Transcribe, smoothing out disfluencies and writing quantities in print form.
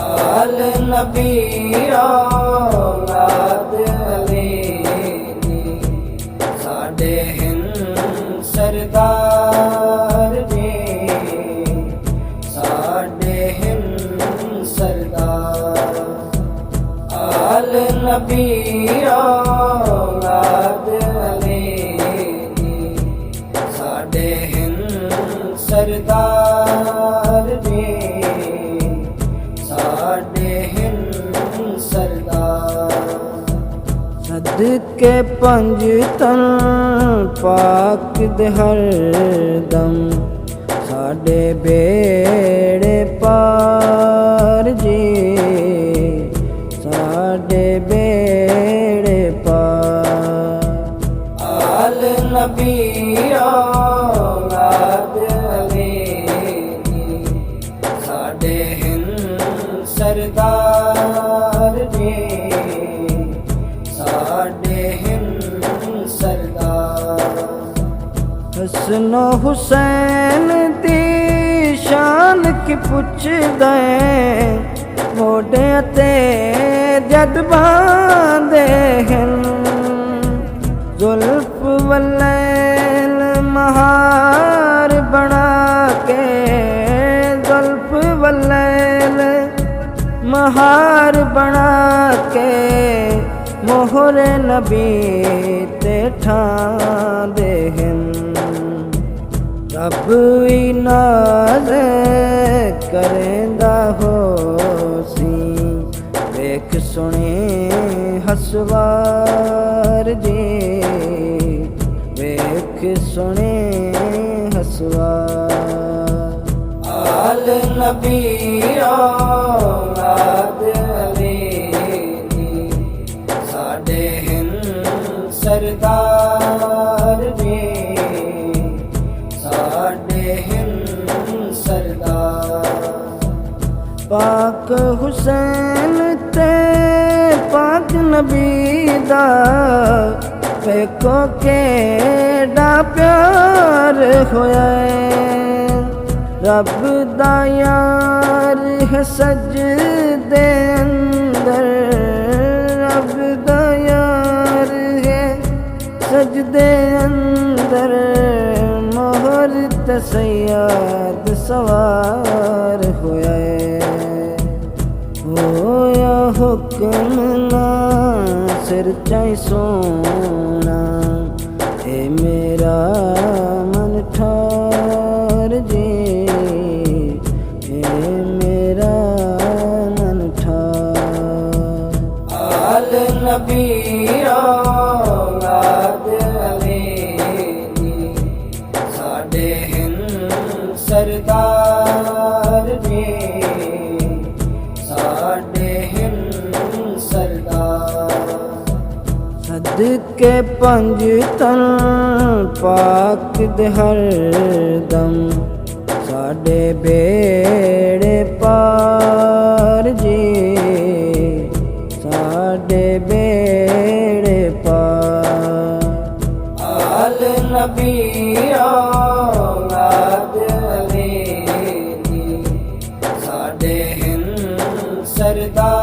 आल नबी औलाद अली दी साडे हिंद सरदार जी साडे हिंद सरदार। आल नबी औलाद अली दी साडे हिंद सरदार जी साडे हिंद सरदार। सदके पंज तन पाक दे हर दम साडे बेड़े पार जी साडे बेड़े पार। आल नबी औलाद अली दी साडे हिंद सरदार जी साडे हिंद सरदार। हसन हुसैन दी शान की पुछदे मोढे ते जद बांधे हैं जुल्फ वलैल महार बना के जुल्फ वलैल महार बना के मोहर नबी ते ठांदे हैं। रब नाज करेंदा हो सी वेख सुने हसवार जी वेख सुने हसवार। आल नबी औलाद अली दी साडे हिंद सरदार जी साडे हिंद सरदार। पाक हुसैन ते पाक नबी दा वेखो केड़ा प्यार होया है। रब दा यार है सजदे अंदर रब दा यार है सजदे अंदर मोहर ते सैयद सवार होया है। होया हुक्म ना सिर चाहे सोना ए मेरा मन ठार जी ए मेरा मन ठार। आल नबी औलाद अली दी साडे हिंद सरदार जी साडे हिंद सरदार। सदके पंज तन पाक दे हर दम साडे बेड़े पार जी साडे बेड़े पार। आल नबी औलाद अली दी साडे हिंद सरदार